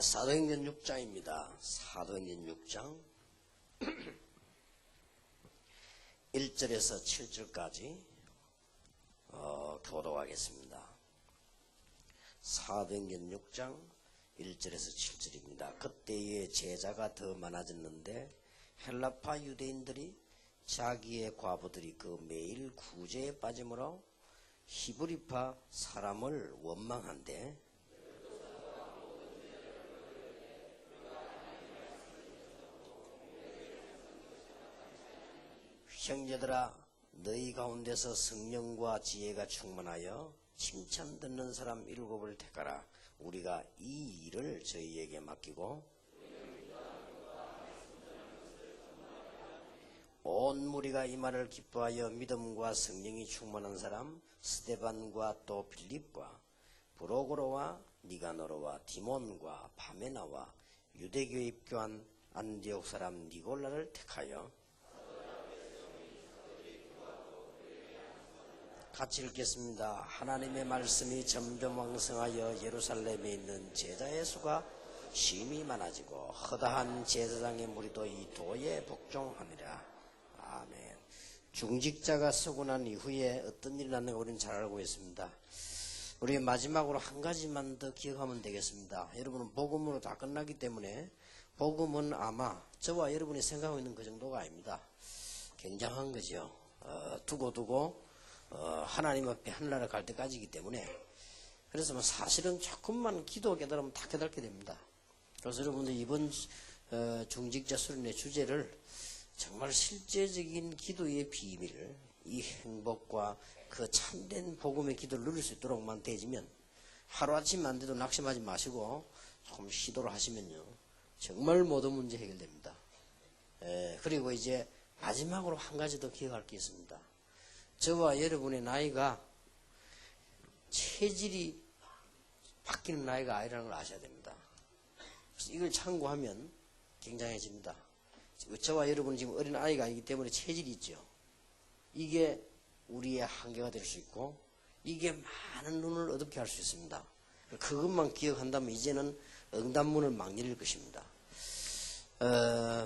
사도행전 6장입니다. 사도행전 6장 1절에서 7절까지 교독하겠습니다. 사도행전 6장 1절에서 7절입니다. 그때의 제자가 더 많아졌는데 헬라파 유대인들이 자기의 과부들이 그 매일 구제에 빠짐으로 히브리파 사람을 원망한대 형제들아 너희 가운데서 성령과 지혜가 충만하여 칭찬 듣는 사람 7을 택하라. 우리가 이 일을 저희에게 맡기고 온 무리가 이 말을 기뻐하여 믿음과 성령이 충만한 사람 스데반과 또 빌립과 브로고로와 니가노로와 디몬과 바메나와 유대교에 입교한 안디옥 사람 니골라를 택하여 같이 읽겠습니다. 하나님의 말씀이 점점 왕성하여 예루살렘에 있는 제자의 수가 심히 많아지고 허다한 제사장의 무리도 이 도에 복종하니라. 아멘. 중직자가 서고 난 이후에 어떤 일이 났는가 우리는 잘 알고 있습니다. 우리 마지막으로 한 가지만 더 기억하면 되겠습니다. 여러분은 복음으로 다 끝나기 때문에 복음은 아마 저와 여러분이 생각하고 있는 그 정도가 아닙니다. 굉장한 거죠. 두고 하나님 앞에 하늘나라 갈 때까지이기 때문에 그래서 사실은 조금만 기도 깨달으면 다 깨닫게 됩니다. 그래서 여러분들 이번 중직자 수련의 주제를 정말 실제적인 기도의 비밀, 이 행복과 그 참된 복음의 기도를 누릴 수 있도록만 되어지면 하루아침 안 돼도 낙심하지 마시고 조금 시도를 하시면요 정말 모든 문제 해결됩니다. 그리고 이제 마지막으로 한 가지 더 기억할 게 있습니다. 저와 여러분의 나이가 체질이 바뀌는 나이가 아니라는 걸 아셔야 됩니다. 그래서 이걸 참고하면 굉장해집니다. 저와 여러분은 지금 어린 아이가 아니기 때문에 체질이 있죠. 이게 우리의 한계가 될 수 있고 이게 많은 눈을 어둡게 할 수 있습니다. 그것만 기억한다면 이제는 응답문을 막 열릴 것입니다.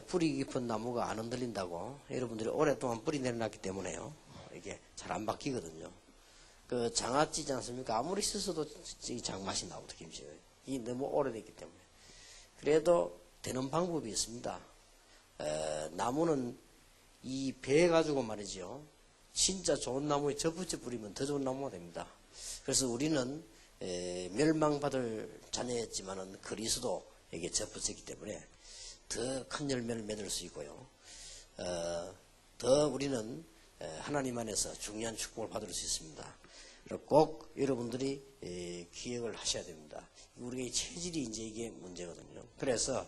뿌리 깊은 나무가 안 흔들린다고 여러분들이 오랫동안 뿌리 내려놨기 때문에요. 이게 잘 안 바뀌거든요. 그 장아 찌지 않습니까? 아무리 씻어도 장맛이 나오고 김치가 이 너무 오래됐기 때문에. 그래도 되는 방법이 있습니다. 나무는 이 배 가지고 말이죠. 진짜 좋은 나무에 접붙여 뿌리면 더 좋은 나무가 됩니다. 그래서 우리는 멸망받을 자녀였지만은 그리스도에게 접붙였기 때문에 더 큰 열매를 맺을 수 있고요. 더 우리는 하나님 안에서 중요한 축복을 받을 수 있습니다. 꼭 여러분들이 기억을 하셔야 됩니다. 우리의 체질이 이제 이게 문제거든요. 그래서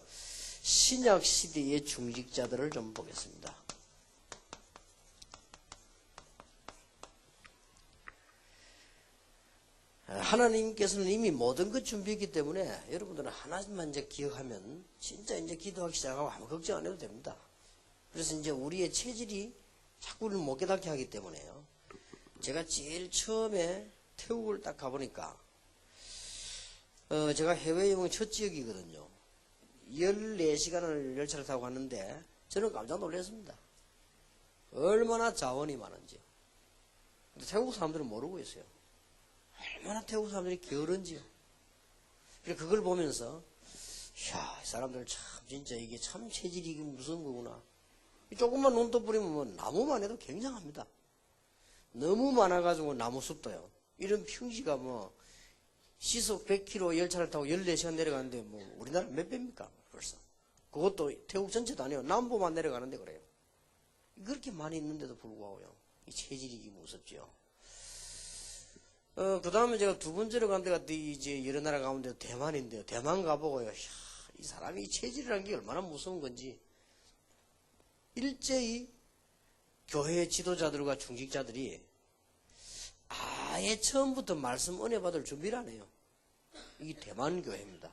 신약 시대의 중직자들을 좀 보겠습니다. 하나님께서는 이미 모든 것 준비했기 때문에 여러분들은 하나만 이제 기억하면 진짜 이제 기도하기 시작하고 아무 걱정 안 해도 됩니다. 그래서 이제 우리의 체질이 자꾸 우리를 못 깨닫게 하기 때문에요. 제가 제일 처음에 태국을 딱 가보니까 제가 해외여행 첫 지역이거든요. 14시간을 열차를 타고 갔는데 저는 깜짝 놀랐습니다. 얼마나 자원이 많은지요. 근데 태국 사람들은 모르고 있어요. 얼마나 태국 사람들이 게으른지요. 그래서 그걸 보면서 이야, 이 사람들 참 진짜 이게 참 체질이 무슨 거구나. 조금만 눈 떠버리면 뭐 나무만 해도 굉장합니다. 너무 많아가지고 나무숲도요. 이런 평지가 뭐 시속 100km 열차를 타고 14시간 내려가는데 뭐 우리나라 몇 배입니까? 벌써. 그것도 태국 전체도 아니에요. 남부만 내려가는데 그래요. 그렇게 많이 있는데도 불구하고요. 이 체질이 무섭죠. 그 다음에 제가 두 번째로 간 데가 이제 여러 나라 가운데 대만인데요. 대만 가보고요. 이야, 이 사람이 체질이라는 게 얼마나 무서운 건지. 일제히 교회 지도자들과 중직자들이 아예 처음부터 말씀 은혜 받을 준비를 안 해요. 이게 대만 교회입니다.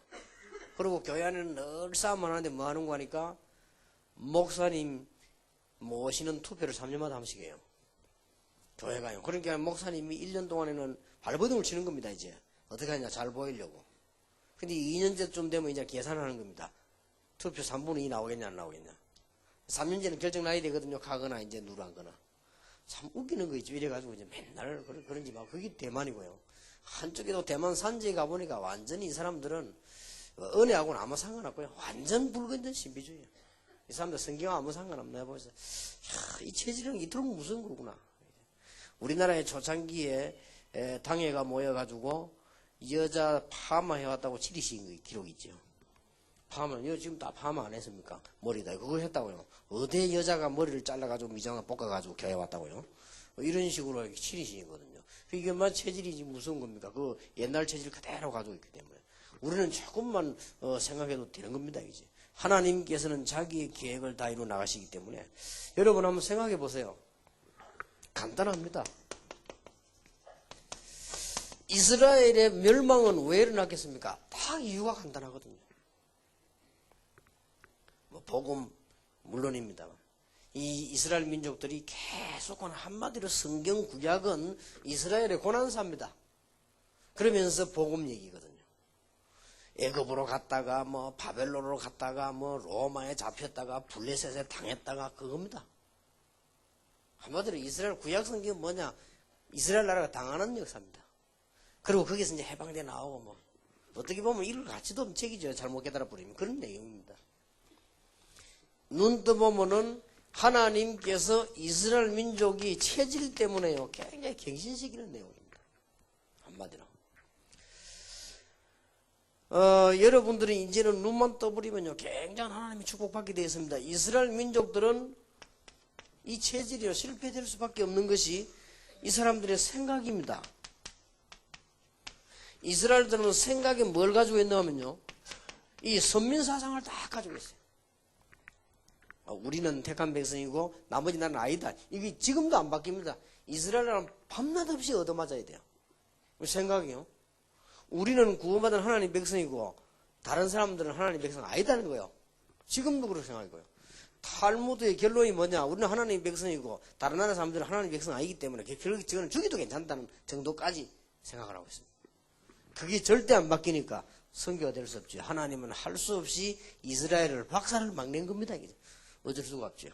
그리고 교회 안에는 늘 싸움만 하는데 뭐 하는 거 하니까 목사님 모시는 투표를 3년마다 한 번씩 해요. 교회가요. 그러니까 목사님이 1년 동안에는 발버둥을 치는 겁니다. 이제 어떻게 하냐 잘 보이려고. 근데 2년째쯤 되면 이제 계산하는 겁니다. 투표 3분의 2 나오겠냐, 안 나오겠냐. 3년째는 결정 나야 되거든요. 가거나 이제 누르거나. 참 웃기는 거 있죠. 이래가지고 이제 맨날 그런지 막 그게 대만이고요. 한쪽에도 대만 산지에 가보니까 완전히 이 사람들은 은혜하고는 아무 상관없고요. 완전 붉은 신비주의예요. 이 사람들 성경 아무 상관없나 해보세요. 이 체질은 이토록 무서운 거구나. 우리나라의 초창기에 당회가 모여가지고 여자 파마 해왔다고 치리신 기록이 있죠. 파마, 지금 다 파마 안 했습니까? 머리다. 그거 했다고요. 어디 여자가 머리를 잘라가지고 미장을 볶아가지고 교회 왔다고요. 이런 식으로 치리신이거든요. 이게 뭐 체질이 무서운 겁니까? 그 옛날 체질 그대로 가지고 있기 때문에. 우리는 조금만 생각해도 되는 겁니다. 이제 하나님께서는 자기의 계획을 다 이루어 나가시기 때문에 여러분 한번 생각해 보세요. 간단합니다. 이스라엘의 멸망은 왜 일어났겠습니까? 다 이유가 간단하거든요. 뭐 복음 물론입니다. 이 이스라엘 민족들이 계속은 한마디로 성경 구약은 이스라엘의 고난사입니다. 그러면서 복음 얘기거든요. 애굽으로 갔다가 뭐 바벨론으로 갔다가 뭐 로마에 잡혔다가 블레셋에 당했다가 그겁니다. 한마디로 이스라엘 구약 성경은 뭐냐? 이스라엘 나라가 당하는 역사입니다. 그리고 거기서 이제 해방돼 나오고 뭐 어떻게 보면 이럴 가치도 없는 책이죠. 잘못 깨달아 버리면 그런 내용입니다. 눈 떠보면은 하나님께서 이스라엘 민족이 체질 때문에요. 굉장히 갱신시키는 내용입니다. 한마디로. 여러분들은 이제는 눈만 떠버리면요. 굉장히 하나님이 축복받게 되어 있습니다. 이스라엘 민족들은 이 체질이요. 실패될 수밖에 없는 것이 이 사람들의 생각입니다. 이스라엘들은 생각에 뭘 가지고 있냐면요. 이 선민사상을 다 가지고 있어요. 우리는 택한 백성이고 나머지 나는 아니다. 이게 지금도 안 바뀝니다. 이스라엘은 밤낮 없이 얻어맞아야 돼요. 생각이요. 우리는 구원받은 하나님 백성이고 다른 사람들은 하나님 백성 아니다는 거예요. 지금도 그렇게 생각하고요. 탈무드의 결론이 뭐냐? 우리는 하나님 백성이고 다른 나라 사람들은 하나님 백성 아니기 때문에 결국 저는 죽여도 괜찮다는 정도까지 생각을 하고 있습니다. 그게 절대 안 바뀌니까 선교가 될 수 없죠. 하나님은 할 수 없이 이스라엘을 박살을 막 낸 겁니다. 어쩔 수가 없죠.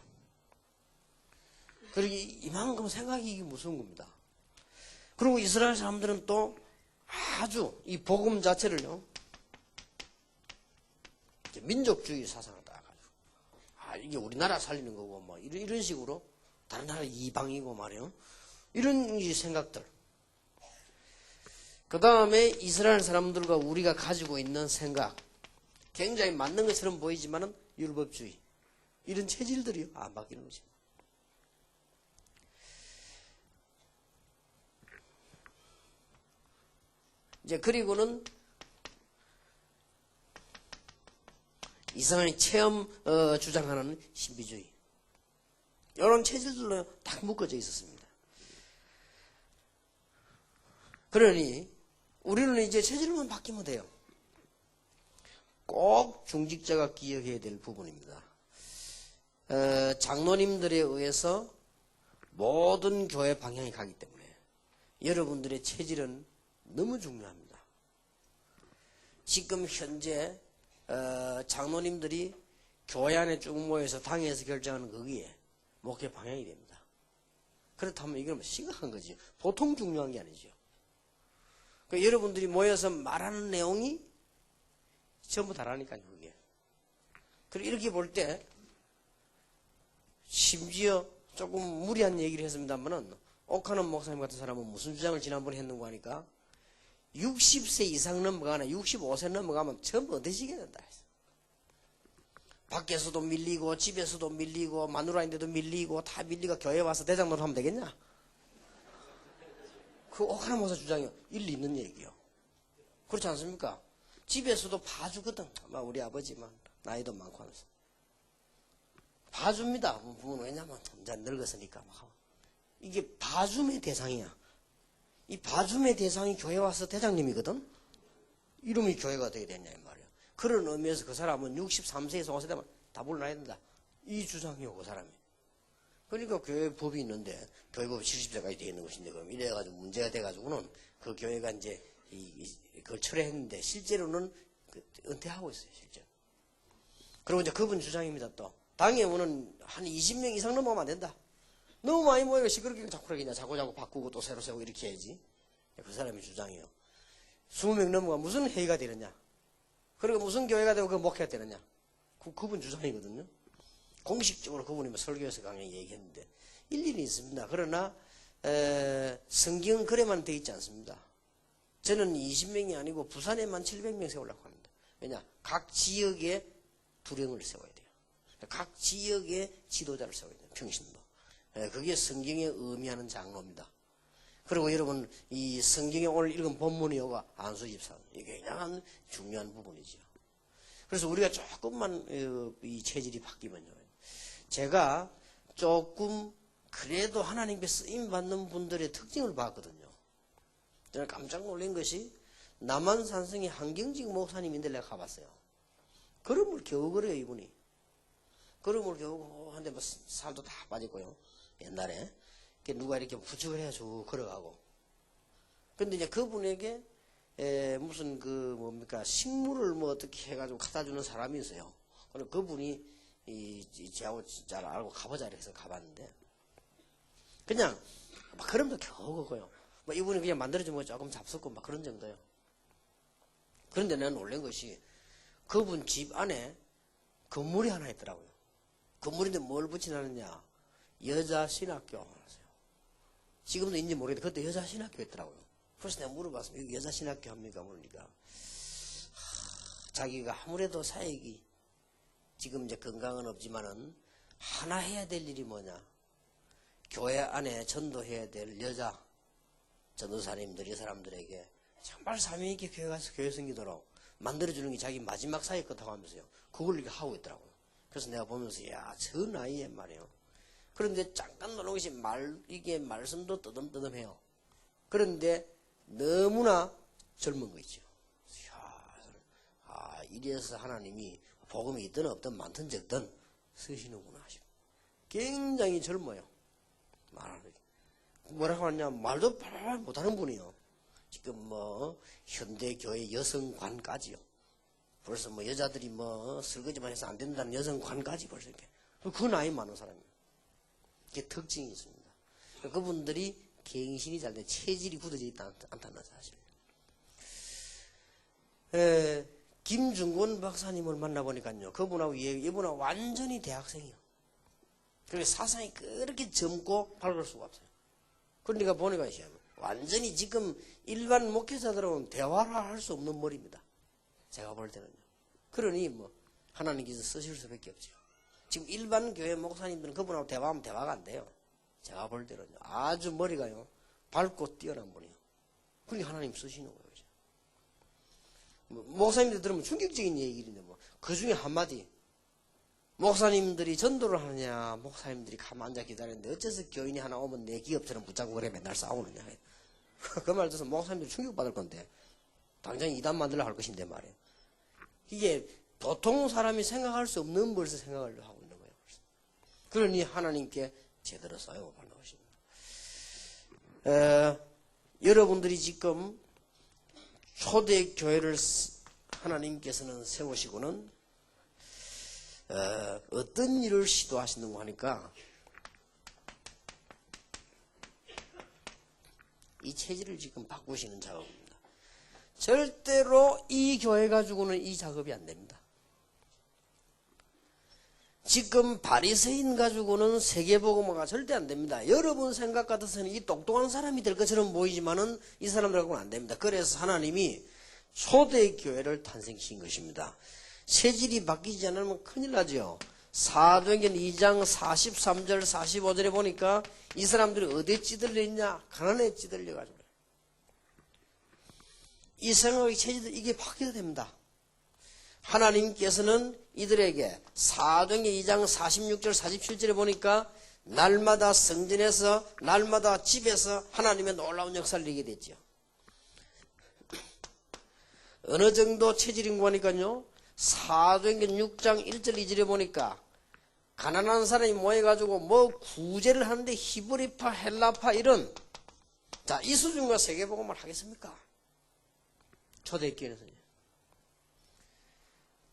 그리고 이만큼 생각이 무서운 겁니다. 그리고 이스라엘 사람들은 또 아주 이 복음 자체를요, 민족주의 사상을 따가지고, 이게 우리나라 살리는 거고, 뭐, 이런 식으로, 다른 나라 이방이고 말이에요. 이런 생각들. 그 다음에 이스라엘 사람들과 우리가 가지고 있는 생각. 굉장히 맞는 것처럼 보이지만은 율법주의. 이런 체질들이 안 바뀌는 거죠. 이제 그리고는 이상한 체험 주장하는 신비주의. 이런 체질들로 딱 묶어져 있었습니다. 그러니 우리는 이제 체질만 바뀌면 돼요. 꼭 중직자가 기억해야 될 부분입니다. 장로님들에 의해서 모든 교회 방향이 가기 때문에 여러분들의 체질은 너무 중요합니다. 지금 현재 장로님들이 교회 안에 쭉 모여서 당회에서 결정하는 거기에 목회 방향이 됩니다. 그렇다면 이건 심각한 거죠. 보통 중요한 게 아니죠. 그러니까 여러분들이 모여서 말하는 내용이 전부 다라니까요. 그게. 그리고 이렇게 볼 때 심지어 조금 무리한 얘기를 했습니다만은 옥하는 목사님 같은 사람은 무슨 주장을 지난번에 했는가 하니까 60세 이상 넘어가나 65세 넘어가면 전부 얻으시게 된다. 밖에서도 밀리고 집에서도 밀리고 마누라인데도 밀리고 다 밀리고 교회 와서 대장 노릇하면 되겠냐? 그 옥하는 목사 주장이 일리 있는 얘기요. 그렇지 않습니까? 집에서도 봐주거든. 우리 아버지만 나이도 많고 하면서 봐줍니다. 부모는 왜냐면 이제 늙었으니까 막. 이게 봐줌의 대상이야. 이 봐줌의 대상이 교회 와서 대장님이거든. 이름이 교회가 되게 됐냐 이 말이야. 그런 의미에서 그 사람은 63세에서 5세 되면 다 불러놔야 된다. 이 주장이요 그 사람이. 그러니까 교회 법이 있는데 교회법이 70세까지 되어 있는 것인데 그럼 이래가지고 문제가 돼가지고는 그 교회가 이제 그걸 철회했는데 실제로는 은퇴하고 있어요, 실제. 그리고 이제 그분 주장입니다, 또. 당에 오는 한 20명 이상 넘어가면 안 된다. 너무 많이 모이면 시끄럽게 자꾸 그러겠냐. 자꾸 바꾸고 또 새로 세우고 이렇게 해야지. 그 사람의 주장이에요. 20명 넘어가 무슨 회의가 되느냐. 그리고 무슨 교회가 되고 그 목회가 되느냐. 그분 주장이거든요. 공식적으로 그분이 뭐 설교에서 강의 얘기했는데 일리는 있습니다. 그러나 성경 글에만 돼 있지 않습니다. 저는 20명이 아니고 부산에만 700명 세우려고 합니다. 왜냐? 각 지역에 두령을 세워야 돼요. 각 지역에 지도자를 세워야 돼요. 평신도. 그게 성경에 의미하는 장로입니다. 그리고 여러분 이 성경에 오늘 읽은 본문이요가 안수집사 이게 굉장히 중요한 부분이죠. 그래서 우리가 조금만 이 체질이 바뀌면요, 제가 조금 그래도 하나님께 쓰임 받는 분들의 특징을 봤거든요. 저는 깜짝 놀란 것이 남한산성의 한경직 목사님인데 내가 가봤어요. 걸음을 겨우 걸어요, 이분이. 걸음을 겨우 한데 뭐 살도 다 빠졌고요. 옛날에 누가 이렇게 부축을 해가지고 걸어가고. 근데 이제 그분에게 무슨 그 뭡니까 식물을 뭐 어떻게 해가지고 갖다 주는 사람이 있어요. 그리고 그분이 저하고 잘 알고 가보자 이래서 가봤는데 그냥 막 걸음도 겨우 걷고요. 뭐 이분이 그냥 만들어주면 조금 잡숫고 막 그런 정도요. 그런데 내가 놀란 것이 그분 집 안에 건물이 하나 있더라고요. 건물인데 뭘 붙여놨느냐. 여자 신학교 하세요. 지금도 있는지 모르겠는데 그때 여자 신학교 있더라고요. 그래서 내가 물어봤습니다. 이거 여자 신학교 합니까? 모르니까 자기가 아무래도 사역이 지금 이제 건강은 없지만은 하나 해야 될 일이 뭐냐. 교회 안에 전도해야 될 여자 전도사님들 이 사람들에게 정말 사명 있게 교회 가서 교회 생기도록 만들어주는 게 자기 마지막 사역 같다고 하면서요. 그걸 이렇게 하고 있더라고요. 그래서 내가 보면서 야, 저 나이에 말이에요. 그런데 잠깐 놀란 것이 이게 말씀도 뜨듬뜨듬해요. 그런데 너무나 젊은 거 있죠. 야, 이래서 하나님이 복음이 있든 없든 많든 적든 쓰시는구나 싶어. 굉장히 젊어요. 말하는 게. 뭐라고 하냐, 말도 발 못하는 분이요. 지금 뭐 현대교회 여성관까지요. 벌써 뭐 여자들이 뭐 설거지만 해서 안 된다는 여성관까지 벌써 이렇게. 그 나이 많은 사람이에요. 그게 특징이 있습니다. 그분들이 갱신이 잘 돼 체질이 굳어져 있지 않다는 사실. 김중곤 박사님을 만나보니까요. 그분하고 이분하고 완전히 대학생이요. 그리고 사상이 그렇게 젊고 밝을 수가 없어요. 그러니까 보니까 완전히 지금 일반 목회자들하고는 대화를 할 수 없는 머리입니다. 제가 볼 때는요. 그러니 뭐 하나님께서 쓰실 수밖에 없죠. 지금 일반 교회 목사님들은 그분하고 대화하면 대화가 안 돼요. 제가 볼 때는요. 아주 머리가요. 밝고 뛰어난 분이요. 그러니 하나님 쓰시는 거예요. 목사님들 들으면 충격적인 얘기인데 뭐 그 중에 한마디. 목사님들이 전도를 하느냐 목사님들이 가만 앉아 기다리는데 어째서 교인이 하나 오면 내 기업처럼 붙잡고 그래 맨날 싸우느냐. 그 말 들어서 목사님들 충격받을 건데 당장 이단 만들려 할 것인데 말이에요. 이게 보통 사람이 생각할 수 없는 벌써 생각을 하고 있는 거예요. 그러니 하나님께 제대로 사용을 받는 것입니다. 여러분들이 지금 초대교회를 하나님께서는 세우시고는 어떤 일을 시도하시는가 하니까 이 체질을 지금 바꾸시는 작업입니다. 절대로 이 교회 가지고는 이 작업이 안 됩니다. 지금 바리새인 가지고는 세계복음화가 절대 안 됩니다. 여러분 생각 같아서는 이 똑똑한 사람이 될 것처럼 보이지만은 이 사람들하고는 안 됩니다. 그래서 하나님이 초대교회를 탄생시킨 것입니다. 체질이 바뀌지 않으면 큰일 나죠. 사도행전 2장 43절 45절에 보니까 이 사람들이 어디에 찌들려 있냐? 가난에 찌들려 가지고 이 생각의 체질이 이게 바뀌어야 됩니다. 하나님께서는 이들에게 사도행전 2장 46절 47절에 보니까 날마다 성전에서 날마다 집에서 하나님의 놀라운 역사를 이루게 됐죠. 어느 정도 체질인가 하니까요. 사도행전 6장 1절 2절에 보니까 가난한 사람이 모여가지고 뭐 구제를 하는데 히브리파 헬라파 이런 자, 이 수준과 세계복음을 하겠습니까? 초대교회에서요.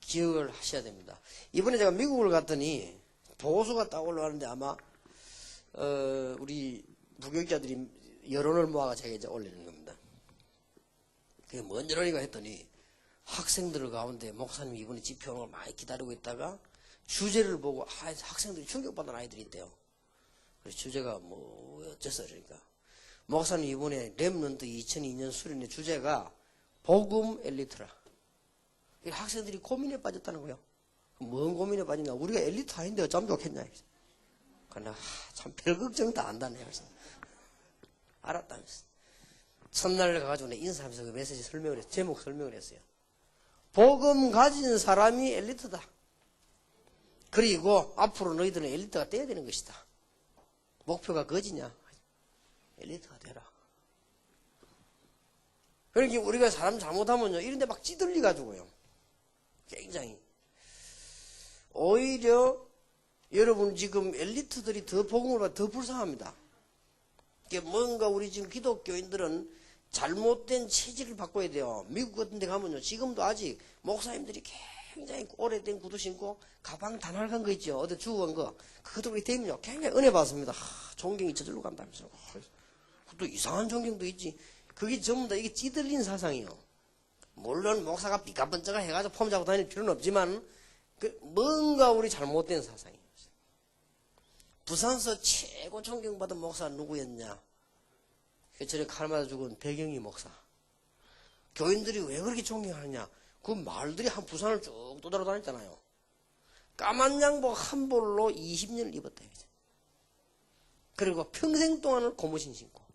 기억을 하셔야 됩니다. 이번에 제가 미국을 갔더니 보수가 딱 올라가는데 아마 우리 부교육자들이 여론을 모아가 제가 이제 올리는 겁니다. 그게 뭔 여론이가 했더니 학생들 가운데 목사님 이번에 집회 오는 걸 많이 기다리고 있다가 주제를 보고 학생들이 충격받는 아이들이 있대요. 그래서 주제가 뭐 어째서 그러니까 목사님 이번에 렘넌트 2002년 수련회 주제가 복음 엘리트라. 학생들이 고민에 빠졌다는 거예요. 뭔 고민에 빠졌냐? 우리가 엘리트 아닌데 어쩜 좋겠냐? 그러나 참 별 걱정 다 안다네. 그래서 알았다면서. 첫날 가가지고 내 인사하면서 그 메시지 설명을 했어요. 제목 설명을 했어요. 복음 가진 사람이 엘리트다. 그리고 앞으로 너희들은 엘리트가 돼야 되는 것이다. 목표가 그지냐? 엘리트가 되라. 그러니까 우리가 사람 잘못하면요, 이런 데 막 찌들리 가지고요. 굉장히. 오히려 여러분 지금 엘리트들이 더 복음을 받아 더 불쌍합니다. 이게 뭔가 우리 지금 기독교인들은 잘못된 체질을 바꿔야 돼요. 미국 같은 데 가면요, 지금도 아직 목사님들이 굉장히 오래된 구두 신고 가방 다 낡은 거 있죠. 어디 주고 간 거. 그것도 우리 되면요, 굉장히 은혜 받습니다. 존경이 저절로 간다면서. 또 이상한 존경도 있지. 그게 전부 다 이게 찌들린 사상이에요. 물론 목사가 삐까번쩍 해가지고 폼 잡고 다닐 필요는 없지만 뭔가 우리 잘못된 사상이에요. 부산서 최고 존경받은 목사가 누구였냐? 저를 칼 맞아 죽은 배경희 목사. 교인들이 왜 그렇게 존경하느냐? 그 말들이 한 부산을 쭉 떠돌아다녔잖아요. 까만 양복 한 벌로 20년을 입었다. 그리고 평생 동안을 고무신 신고.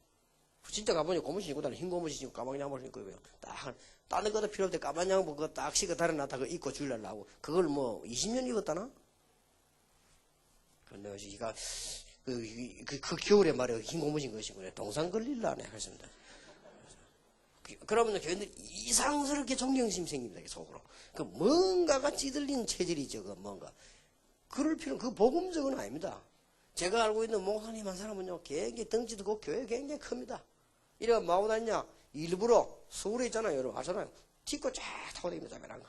진짜 가보니 고무신 신고 다니 흰 고무신 신고 까만 양복을 신고 입어요. 딱 다른 것도 필요 없대. 까만 양복 그거 딱 식어 달아놨다 그 입고 주일날라고. 그걸 뭐 20년 입었다나? 근데 제가 그 겨울에 말이야 흰 고무신 거 신고 동상 걸릴라네 그랬습니다. 그러면 교인들이 이상스럽게 존경심 생깁니다. 속으로. 그 뭔가가 찌들린 체질이죠. 그 뭔가. 그럴 필요는 그 복음적은 아닙니다. 제가 알고 있는 목사님 한 사람은요, 굉장히 덩치도 그 교회 굉장히 큽니다. 이래가 뭐하고 다니냐? 일부러 서울에 있잖아요. 여러분 아잖아요. 티코 쫙 타고 다닙니다. 베란가.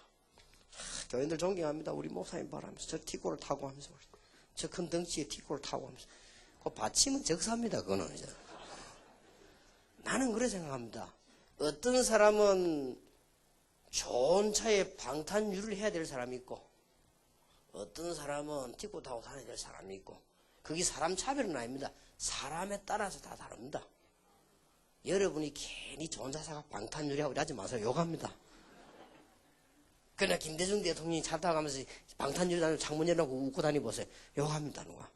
교인들 존경합니다. 우리 목사님 바라면서 저 티코를 타고 하면서 저 큰 덩치에 티코를 타고 하면서 그 받침은 적사입니다. 그거는 이제. 나는 그래 생각합니다. 어떤 사람은 좋은 차에 방탄유를 해야 될 사람이 있고 어떤 사람은 티코 타고 다녀야 될 사람이 있고 그게 사람 차별은 아닙니다. 사람에 따라서 다 다릅니다. 여러분이 괜히 좋은 자사가 방탄유리하고 이러지 마세요. 욕합니다. 그러나 김대중 대통령이 차 타고 가면서 방탄유리 다니고 창문 열라고 웃고 다니보세요. 욕합니다. 누가.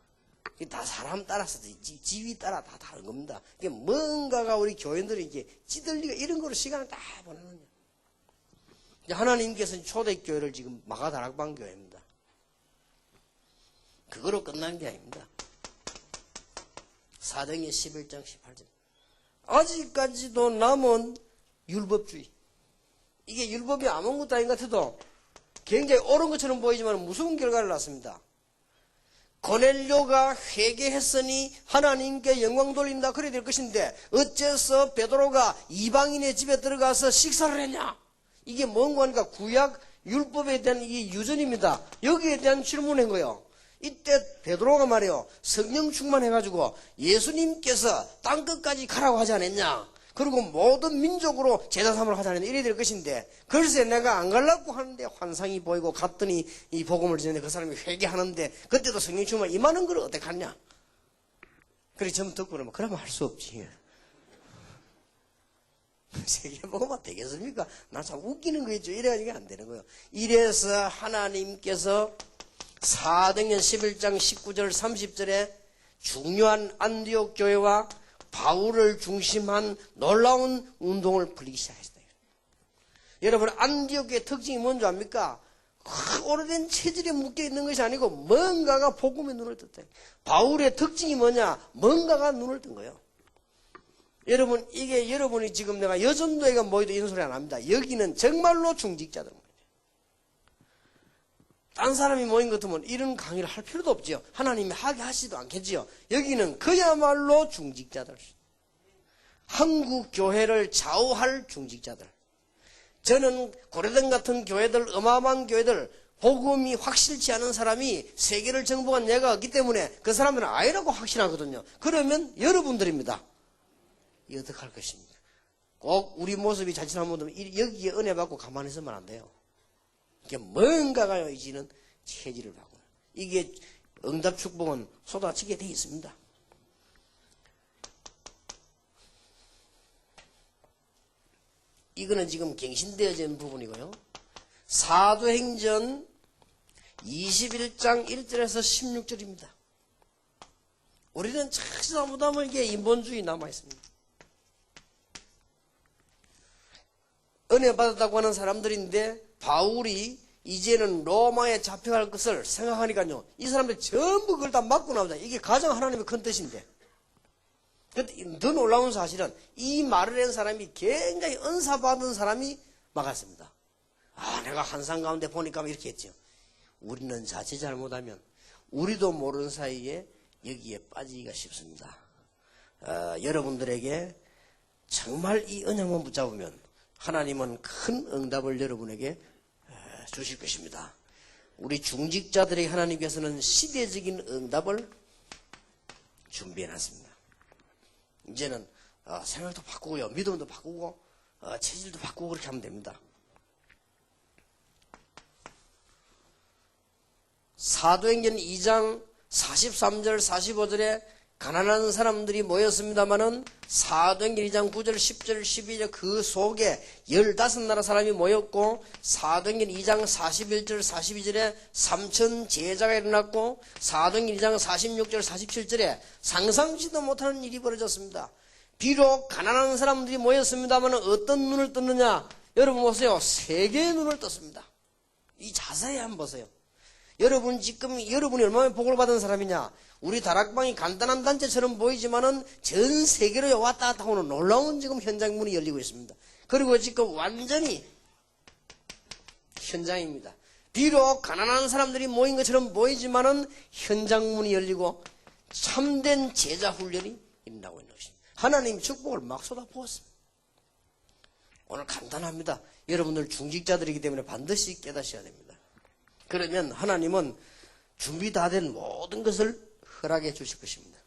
다 사람 따라서 지위 따라 다 다른 겁니다. 이게 뭔가가 우리 교인들이 이제 찌들리가 이런 거로 시간을 다 보내는 거예요. 하나님께서는 초대교회를 지금 마가다락방교회입니다. 그거로 끝난 게 아닙니다. 사도행전 11장 18절. 아직까지도 남은 율법주의. 이게 율법이 아무것도 아닌 것 같아도 굉장히 옳은 것처럼 보이지만 무서운 결과를 낳습니다. 고넬료가 회개했으니 하나님께 영광 돌린다 그래야 될 것인데 어째서 베드로가 이방인의 집에 들어가서 식사를 했냐? 이게 뭔가 하니까 구약 율법에 대한 이 유전입니다. 여기에 대한 질문인 거예요. 이때 베드로가 말이요, 성령 충만해가지고 예수님께서 땅끝까지 가라고 하지 않았냐? 그리고 모든 민족으로 제자삼을 하지 않았냐? 이래야 될 것인데 글쎄 내가 안 가려고 하는데 환상이 보이고 갔더니 이 복음을 전했는데 그 사람이 회개하는데 그때도 성령 충만 임하는 걸 어떻게 하냐? 그래 좀 듣고 그러면 그러면 할 수 없지. 세계복음만 되겠습니까? 나 참 웃기는 거겠죠. 이래가지고 안 되는 거예요. 이래서 하나님께서 사도행전 11장 19절 30절에 중요한 안디옥 교회와 바울을 중심한 놀라운 운동을 벌이기 시작했어요. 여러분 안디옥의 특징이 뭔지 압니까? 오래된 체질에 묶여있는 것이 아니고 뭔가가 복음의 눈을 떴다. 바울의 특징이 뭐냐? 뭔가가 눈을 뜬 거예요. 여러분 이게 여러분이 지금 내가 여전도회가 모여도 이런 소리 안 합니다. 여기는 정말로 중직자들. 딴 사람이 모인 것 같으면 이런 강의를 할 필요도 없지요. 하나님이 하게 하시지도 않겠지요. 여기는 그야말로 중직자들. 한국 교회를 좌우할 중직자들. 저는 고려당 같은 교회들, 어마어마한 교회들, 복음이 확실치 않은 사람이 세계를 정복한 예가 없기 때문에 그 사람들은 아니라고 확신하거든요. 그러면 여러분들입니다. 이 어떡할 것입니까? 꼭 우리 모습이 자칫하면 여기에 은혜 받고 가만히 있으면 안 돼요. 이게 뭔가가 이제는 체질을 바꾸는. 이게 응답 축복은 쏟아지게 되어 있습니다. 이거는 지금 갱신되어진 부분이고요. 사도행전 21장 1절에서 16절입니다. 우리는 참무담하게 인본주의 남아있습니다. 은혜 받았다고 하는 사람들인데 바울이 이제는 로마에 잡혀갈 것을 생각하니까요. 이 사람들 전부 그걸 다 막고 나오자. 이게 가장 하나님의 큰 뜻인데. 더 놀라운 사실은 이 말을 한 사람이 굉장히 은사받은 사람이 막았습니다. 아, 내가 한상 가운데 보니까 이렇게 했죠. 우리는 자칫 잘못하면 우리도 모르는 사이에 여기에 빠지기가 쉽습니다. 여러분들에게 정말 이 언약만 붙잡으면 하나님은 큰 응답을 여러분에게 주실 것입니다. 우리 중직자들에게 하나님께서는 시대적인 응답을 준비해놨습니다. 이제는 생각도 바꾸고요. 믿음도 바꾸고 체질도 바꾸고 그렇게 하면 됩니다. 사도행전 2장 43절 45절에 가난한 사람들이 모였습니다마는 사도행전 2장 9절 10절 12절 그 속에 15나라 사람이 모였고 사도행전 2장 41절 42절에 3천 제자가 일어났고 사도행전 2장 46절 47절에 상상치도 못하는 일이 벌어졌습니다. 비록 가난한 사람들이 모였습니다만 어떤 눈을 떴느냐? 여러분 보세요. 세계의 눈을 떴습니다. 이 자세히 한번 보세요. 여러분 지금 여러분이 얼마나 복을 받은 사람이냐? 우리 다락방이 간단한 단체처럼 보이지만은 전 세계로 왔다 갔다 하는 놀라운 지금 현장문이 열리고 있습니다. 그리고 지금 완전히 현장입니다. 비록 가난한 사람들이 모인 것처럼 보이지만은 현장문이 열리고 참된 제자 훈련이 일어나고 있는 것입니다. 하나님 축복을 막 쏟아부었습니다. 오늘 간단합니다. 여러분들 중직자들이기 때문에 반드시 깨닫으셔야 됩니다. 그러면 하나님은 준비 다 된 모든 것을 허락해 주실 것입니다.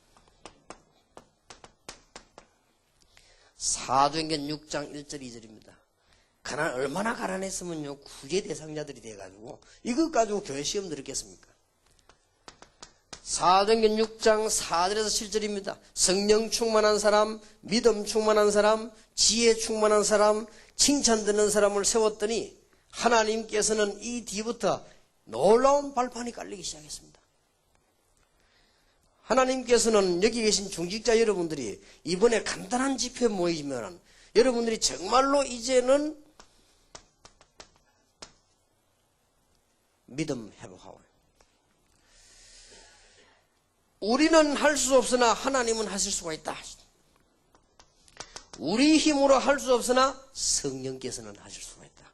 사도행전 6장 1절 2절입니다. 얼마나 가난했으면요 구제 대상자들이 돼가지고 이것 가지고 교회 시험 들었겠습니까? 사도행전 6장 4절에서 7절입니다. 성령 충만한 사람, 믿음 충만한 사람, 지혜 충만한 사람, 칭찬 듣는 사람을 세웠더니 하나님께서는 이 뒤부터 놀라운 발판이 깔리기 시작했습니다. 하나님께서는 여기 계신 중직자 여러분들이 이번에 간단한 집회 모이면 여러분들이 정말로 이제는 믿음 회복하고 우리는 할 수 없으나 하나님은 하실 수가 있다. 우리 힘으로 할 수 없으나 성령께서는 하실 수가 있다.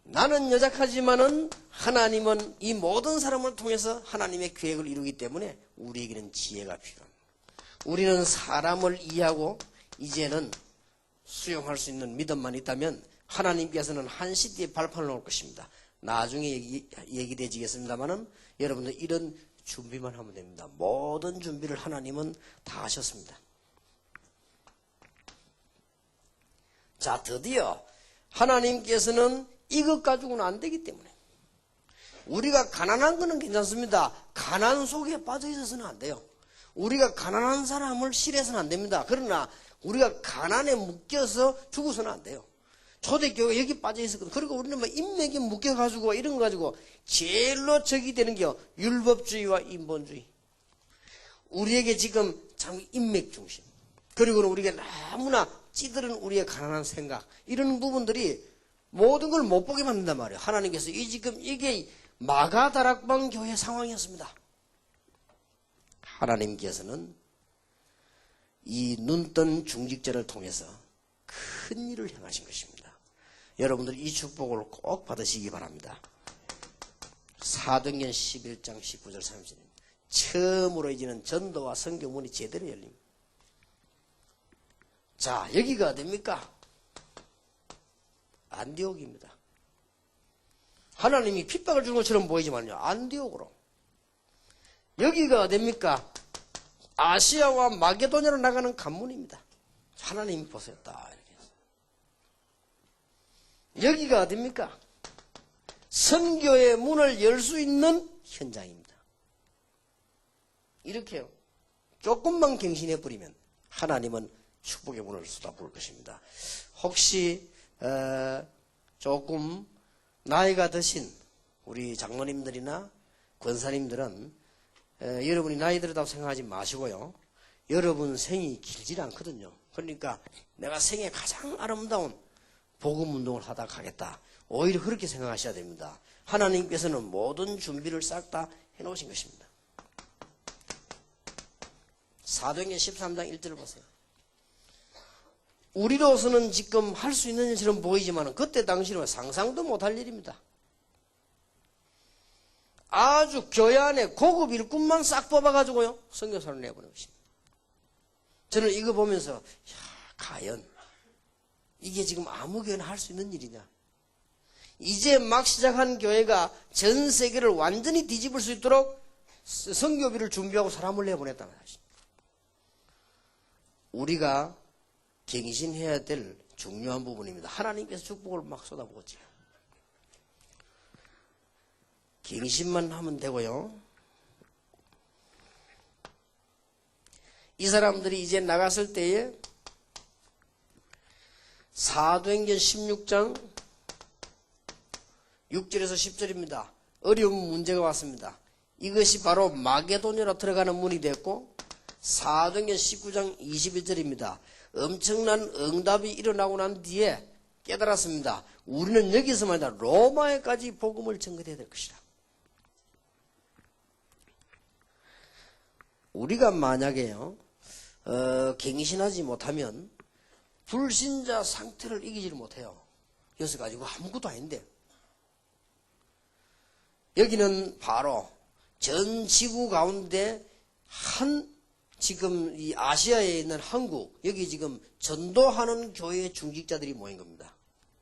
나는 여작하지만은 하나님은 이 모든 사람을 통해서 하나님의 계획을 이루기 때문에 우리에게는 지혜가 필요합니다. 우리는 사람을 이해하고 이제는 수용할 수 있는 믿음만 있다면 하나님께서는 한 시대에 발판을 놓을 것입니다. 나중에 얘기되지겠습니다만은 여러분들 이런 준비만 하면 됩니다. 모든 준비를 하나님은 다 하셨습니다. 자, 드디어 하나님께서는 이것 가지고는 안 되기 때문에 우리가 가난한 거는 괜찮습니다. 가난 속에 빠져 있어서는 안 돼요. 우리가 가난한 사람을 싫어해서는 안 됩니다. 그러나 우리가 가난에 묶여서 죽어서는 안 돼요. 초대교회 여기 빠져 있었거든. 그리고 우리는 막 인맥에 묶여가지고 이런 거 가지고 제일로 적이 되는 게 율법주의와 인본주의. 우리에게 지금 참 인맥 중심. 그리고는 우리가 너무나 찌들은 우리의 가난한 생각. 이런 부분들이 모든 걸 못 보게 만든단 말이에요. 하나님께서 지금 이게 마가다락방 교회 상황이었습니다. 하나님께서는 이 눈뜬 중직자를 통해서 큰 일을 행하신 것입니다. 여러분들 이 축복을 꼭 받으시기 바랍니다. 사도행전 11장 19절 30절 처음으로 이제는 전도와 선교문이 제대로 열립니다. 자, 여기가 어딥니까? 안디옥입니다. 하나님이 핍박을 주는 것처럼 보이지만요, 안디옥으로. 여기가 어딥니까? 아시아와 마게도냐로 나가는 관문입니다. 하나님이 보세요. 딱 이렇게. 여기가 어딥니까? 선교의 문을 열 수 있는 현장입니다. 이렇게요. 조금만 갱신해버리면 하나님은 축복의 문을 쏟아부을 것입니다. 혹시 조금 나이가 드신 우리 장로님들이나 권사님들은 여러분이 나이 들었다고 생각하지 마시고요. 여러분 생이 길지 않거든요. 그러니까 내가 생에 가장 아름다운 복음 운동을 하다 가겠다. 오히려 그렇게 생각하셔야 됩니다. 하나님께서는 모든 준비를 싹 다 해놓으신 것입니다. 사도행전 13장 1절을 보세요. 우리로서는 지금 할 수 있는 일처럼 보이지만 그때 당시는 상상도 못할 일입니다. 아주 교회 안에 고급 일꾼만 싹 뽑아가지고요, 선교사를 내보내는 것입니다. 저는 이거 보면서, 야, 과연 이게 지금 아무 교회나 할 수 있는 일이냐. 이제 막 시작한 교회가 전 세계를 완전히 뒤집을 수 있도록 선교비를 준비하고 사람을 내보냈다는 것입니다. 우리가 갱신해야 될 중요한 부분입니다. 하나님께서 축복을 막 쏟아부었죠. 갱신만 하면 되고요. 이 사람들이 이제 나갔을 때에 사도행전 16장 6절에서 10절입니다. 어려운 문제가 왔습니다. 이것이 바로 마게도냐로 들어가는 문이 됐고, 사도행전 19장 21절입니다. 엄청난 응답이 일어나고 난 뒤에 깨달았습니다. 우리는 여기서만 아니라 로마에까지 복음을 전거해야 될 것이다. 우리가 만약에요, 갱신하지 못하면 불신자 상태를 이기지를 못해요. 여기서 가지고 아무것도 아닌데. 여기는 바로 전 지구 가운데 지금 이 아시아에 있는 한국, 여기 지금 전도하는 교회의 중직자들이 모인 겁니다.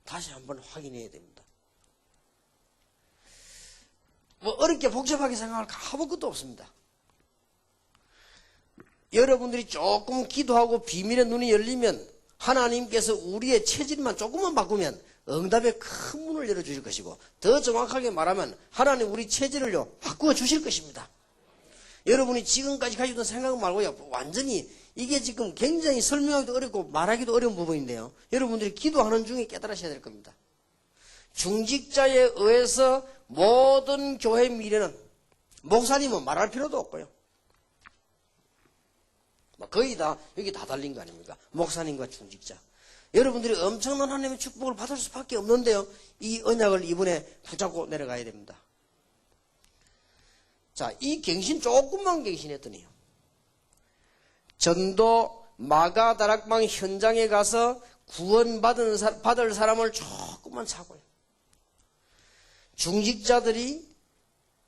다시 한번 확인해야 됩니다. 뭐 어렵게 복잡하게 생각할 아무것도 없습니다. 여러분들이 조금 기도하고 비밀의 눈이 열리면 하나님께서 우리의 체질만 조금만 바꾸면 응답의 큰 문을 열어주실 것이고, 더 정확하게 말하면 하나님 우리 체질을요 바꾸어 주실 것입니다. 여러분이 지금까지 가지고 있던 생각 말고요, 완전히 이게 지금 굉장히 설명하기도 어렵고 말하기도 어려운 부분인데요, 여러분들이 기도하는 중에 깨달으셔야 될 겁니다. 중직자에 의해서 모든 교회 미래는, 목사님은 말할 필요도 없고요, 거의 다 여기 다 달린 거 아닙니까? 목사님과 중직자. 여러분들이 엄청난 하나님의 축복을 받을 수밖에 없는데요, 이 언약을 이번에 붙잡고 내려가야 됩니다. 자, 이 갱신 조금만 갱신했더니요, 전도 마가다락방 현장에 가서 구원받을 사람을 조금만 찾고요, 중직자들이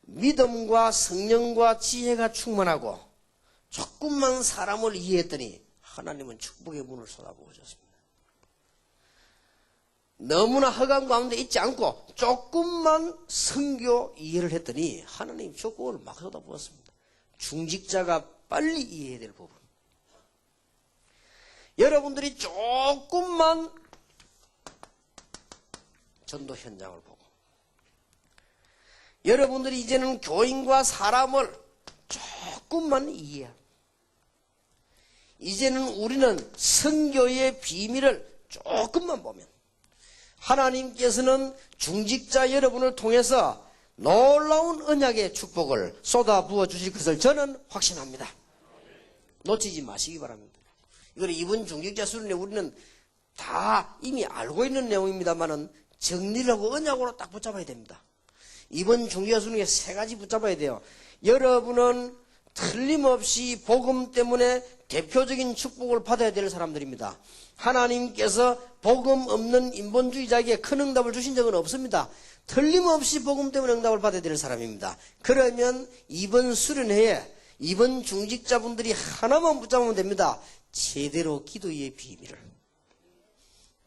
믿음과 성령과 지혜가 충만하고 조금만 사람을 이해했더니 하나님은 축복의 문을 쏟아부어줬습니다. 너무나 허감 가운데 있지 않고 조금만 선교 이해를 했더니 하나님 축복을 막 쏟아부었습니다. 중직자가 빨리 이해해야 될 부분. 여러분들이 조금만 전도 현장을 보고, 여러분들이 이제는 교인과 사람을 조금만 이해합니다. 이제는 우리는 선교의 비밀을 조금만 보면 하나님께서는 중직자 여러분을 통해서 놀라운 언약의 축복을 쏟아부어 주실 것을 저는 확신합니다. 놓치지 마시기 바랍니다. 이걸 이번 중직자 수련회 우리는 다 이미 알고 있는 내용입니다만은 정리를 하고 언약으로 딱 붙잡아야 됩니다. 이번 중직자 수련회 3가지 붙잡아야 돼요. 여러분은 틀림없이 복음 때문에 대표적인 축복을 받아야 될 사람들입니다. 하나님께서 복음 없는 인본주의자에게 큰 응답을 주신 적은 없습니다. 틀림없이 복음 때문에 응답을 받아야 될 사람입니다. 그러면 이번 수련회에 이번 중직자분들이 하나만 붙잡으면 됩니다. 제대로 기도의 비밀을.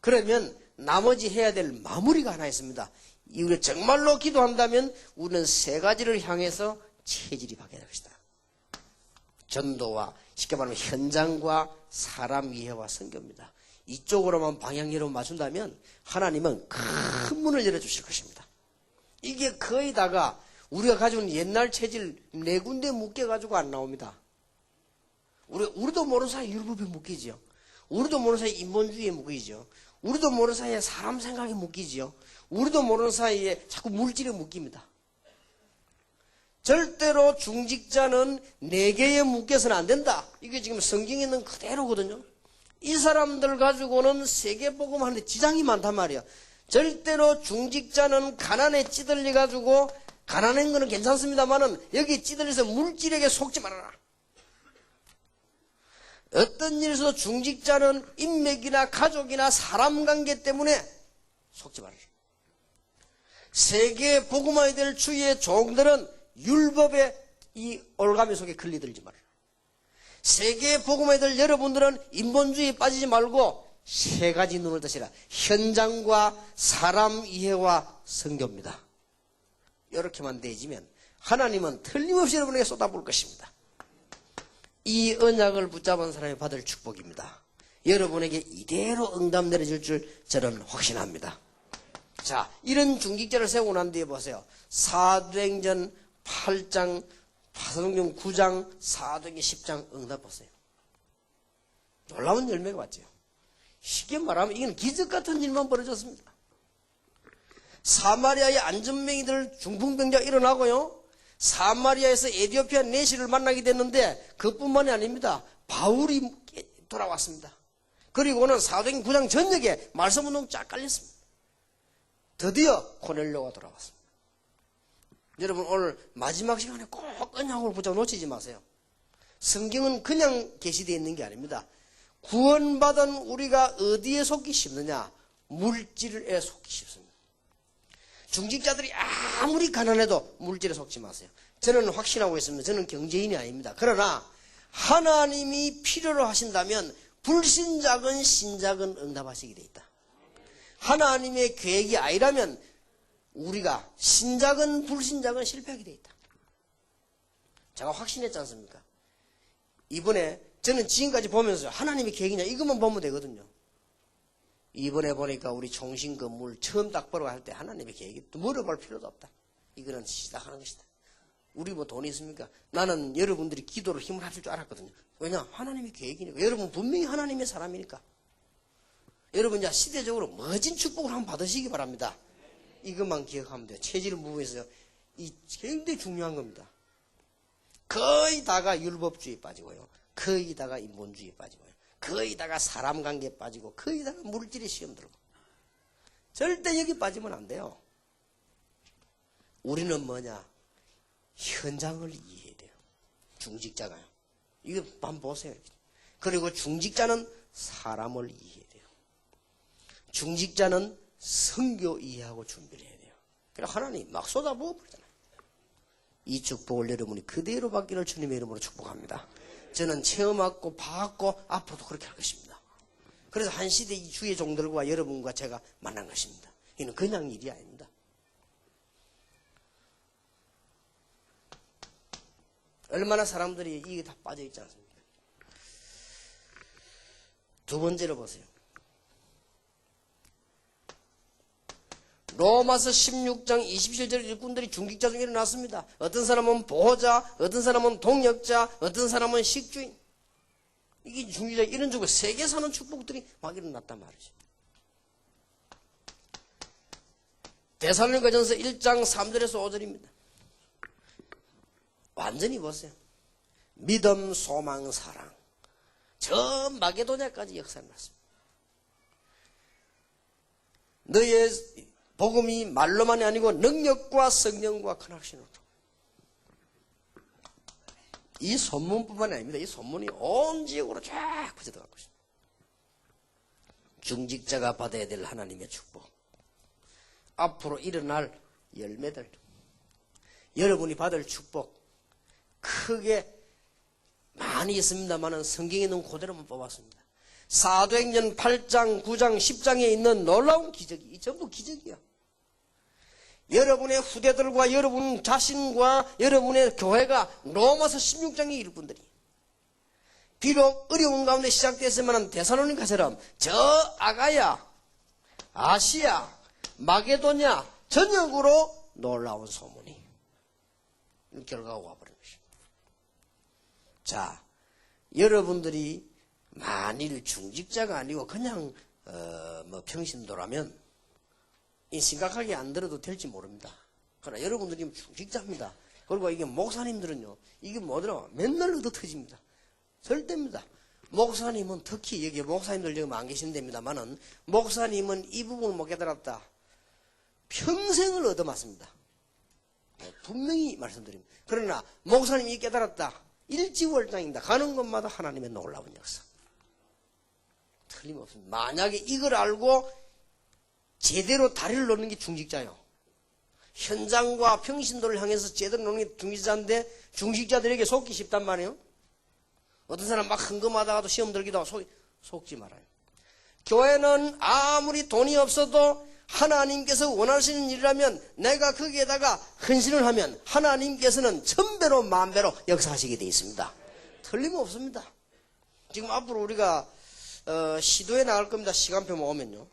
그러면 나머지 해야 될 마무리가 하나 있습니다. 우리가 정말로 기도한다면 우리는 세 가지를 향해서 체질이 바뀌어야 될 것이다. 전도와 쉽게 말하면 현장과 사람 이해와 선교입니다. 이쪽으로만 방향 여러분 맞춘다면 하나님은 큰 문을 열어주실 것입니다. 이게 거의 다가 우리가 가지고 있는 옛날 체질 네 군데 묶여가지고 안 나옵니다. 우리도 모르는 사이에 율법에 묶이죠. 우리도 모르는 사이에 인본주의에 묶이죠. 우리도 모르는 사이에 사람 생각에 묶이죠. 우리도 모르는 사이에 자꾸 물질에 묶입니다. 절대로 중직자는 네 개에 묶여서는 안 된다. 이게 지금 성경에 있는 그대로거든요. 이 사람들 가지고는 세계복음 하는데 지장이 많단 말이야. 절대로 중직자는 가난에 찌들려 가지고 가난한 거는 괜찮습니다만은 여기 찌들려서 물질에게 속지 말아라. 어떤 일에서 중직자는 인맥이나 가족이나 사람 관계 때문에 속지 말아라. 세계 복음화해야 될 주의 종들은 율법의 이 올가미 속에 걸리들지 말아라. 세계 복음화해야 될 여러분들은 인본주의에 빠지지 말고 세 가지 눈을 뜨시라. 현장과 사람 이해와 선교입니다. 이렇게만 되지면 하나님은 틀림없이 여러분에게 쏟아부을 것입니다. 이 언약을 붙잡은 사람이 받을 축복입니다. 여러분에게 이대로 응답 내려질 줄 저는 확신합니다. 자, 이런 중직자를 세우고 난 뒤에 보세요. 사도행전 8장, 사도행전 9장, 사도행전 10장 응답 보세요. 놀라운 열매가 왔죠. 쉽게 말하면 이건 기적 같은 일만 벌어졌습니다. 사마리아의 안전병이들 중풍병자가 일어나고요. 사마리아에서 에티오피아 내시를 만나게 됐는데 그뿐만이 아닙니다. 바울이 돌아왔습니다. 그리고는 사도행전 9장 저녁에 말씀운동 쫙 깔렸습니다. 드디어 고넬료가 돌아왔습니다. 여러분 오늘 마지막 시간에 꼭 언약을 붙잡아 놓치지 마세요. 성경은 그냥 계시되어 있는 게 아닙니다. 구원받은 우리가 어디에 속기 쉽느냐? 물질에 속기 쉽습니다. 중직자들이 아무리 가난해도 물질에 속지 마세요. 저는 확신하고 있습니다. 저는 경제인이 아닙니다. 그러나 하나님이 필요로 하신다면 불신작은 신작은 응답하시게 돼 있다. 하나님의 계획이 아니라면 우리가 신작은 불신작은 실패하게 돼 있다. 제가 확신했지 않습니까? 이번에 저는 지금까지 보면서 하나님의 계획이냐 이것만 보면 되거든요. 이번에 보니까 우리 종신 건물 처음 딱 보러 갈 때 하나님의 계획이 또 물어볼 필요도 없다. 이거는 시작하는 것이다. 우리 뭐 돈이 있습니까? 나는 여러분들이 기도로 힘을 합칠 줄 알았거든요. 왜냐? 하나님의 계획이니까. 여러분 분명히 하나님의 사람이니까. 여러분 이제 시대적으로 멋진 축복을 한번 받으시기 바랍니다. 이것만 기억하면 돼요. 체질 부분에서 이 굉장히 중요한 겁니다. 거의 다가 율법주의에 빠지고요. 거의 다가 인본주의에 빠지고요. 거의 다가 사람 관계에 빠지고 거의 다가 물질에 시험 들고. 절대 여기 빠지면 안 돼요. 우리는 뭐냐? 현장을 이해해야 돼요. 중직자가요. 이거 한번 보세요. 그리고 중직자는 사람을 이해해야 돼요. 중직자는 선교 이해하고 준비를 해야 돼요. 그래서 하나님 막 쏟아부어 버리잖아요. 이 축복을 여러분이 그대로 받기를 주님의 이름으로 축복합니다. 저는 체험하고 봐왔고 앞으로도 그렇게 할 것입니다. 그래서 한 시대 이 주의 종들과 여러분과 제가 만난 것입니다. 이는 그냥 일이 아닙니다. 얼마나 사람들이 이게 다 빠져있지 않습니까? 두 번째로 보세요. 로마서 16장 27절 일꾼들이 중직자 중에 일어났습니다. 어떤 사람은 보호자, 어떤 사람은 동역자, 어떤 사람은 식주인. 이게 중직자 이런 쪽으로 세계 사는 축복들이 막 일어났단 말이죠. 데살로니가전서 1장 3절에서 5절입니다. 완전히 보세요. 믿음, 소망, 사랑. 저 마게도냐까지 역사를 났습니다. 너의 복음이 말로만이 아니고 능력과 성령과 큰 확신으로. 이 선문뿐만이 아닙니다. 이 선문이 온 지역으로 쫙 퍼져들어갈 것입니다. 중직자가 받아야 될 하나님의 축복. 앞으로 일어날 열매들. 여러분이 받을 축복. 크게 많이 많이 있습니다만 성경에 있는 그대로만 뽑았습니다. 사도행전 8장, 9장, 10장에 있는 놀라운 기적이 이 전부 기적이야. 여러분의 후대들과 여러분 자신과 여러분의 교회가 로마서 16장에 이를 분들이 비록 어려운 가운데 시작됐으면 데살로니가처럼 저 아가야, 아시아, 마게도냐 전역으로 놀라운 소문이 결과가 와버린 것입니다. 자, 여러분들이 만일 중직자가 아니고 그냥 평신도라면 심각하게 안 들어도 될지 모릅니다. 그러나 여러분들이 중직자입니다. 그리고 이게 목사님들은요, 이게 뭐더라? 맨날 얻어 터집니다. 절대입니다. 목사님은 특히 여기 목사님들 지금 안 계신답니다만은 목사님은 이 부분을 못 깨달았다. 평생을 얻어맞습니다. 분명히 말씀드립니다. 그러나 목사님이 깨달았다. 일지월장입니다. 가는 곳마다 하나님의 놀라운 역사. 틀림없습니다. 만약에 이걸 알고 제대로 다리를 놓는 게 중직자예요. 현장과 평신도를 향해서 제대로 놓는 게 중직자인데 중직자들에게 속기 쉽단 말이에요. 어떤 사람 막 흥금하다가도 시험 들기도 하고 속지 말아요. 교회는 아무리 돈이 없어도 하나님께서 원하시는 일이라면 내가 거기에다가 헌신을 하면 하나님께서는 1000배로 10,000배로 역사하시게 되어 있습니다. 틀림없습니다. 지금 앞으로 우리가 시도에 나갈 겁니다. 시간표 모으면요.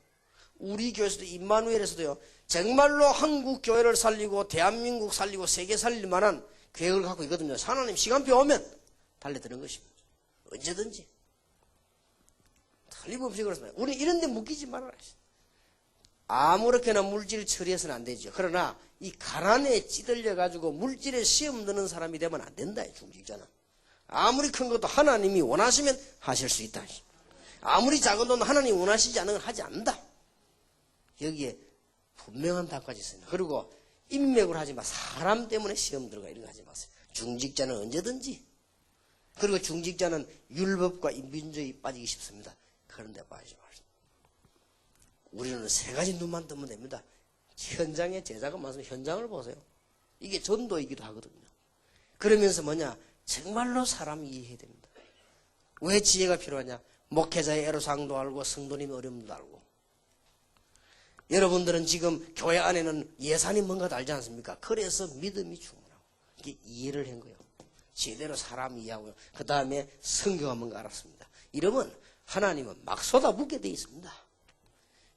우리 교회에서도 임마누엘에서도요. 정말로 한국 교회를 살리고 대한민국 살리고 세계 살릴 만한 계획을 갖고 있거든요. 하나님 시간표 오면 달려드는 것입니다. 언제든지. 틀림없이 그렇습니다. 우리 이런 데 묶이지 말아라. 아무렇게나 물질 처리해서는 안 되죠. 그러나 이 가난에 찌들려 가지고 물질에 시험 드는 사람이 되면 안 된다. 중직자는. 아무리 큰 것도 하나님이 원하시면 하실 수 있다. 아무리 작은 돈도 하나님이 원하시지 않는 건 하지 않는다. 여기에 분명한 답까지 있습니다. 그리고 인맥으로 하지 마. 사람 때문에 시험 들어가 이런 거 하지 마세요. 중직자는 언제든지. 그리고 중직자는 율법과 인본주의 빠지기 쉽습니다. 그런데 빠지지 마세요. 우리는 세 가지 눈만 뜨면 됩니다. 현장에 제자가 많으면 현장을 보세요. 이게 전도이기도 하거든요. 그러면서 뭐냐? 정말로 사람 이해해야 됩니다. 왜 지혜가 필요하냐? 목회자의 애로사항도 알고 성도님의 어려움도 알고. 여러분들은 지금 교회 안에는 예산이 뭔가도 알지 않습니까? 그래서 믿음이 충분하고 이게 이해를 한 거예요. 제대로 사람 이해하고요. 그 다음에 성경가 뭔가 알았습니다. 이러면 하나님은 막 쏟아붓게 되어 있습니다.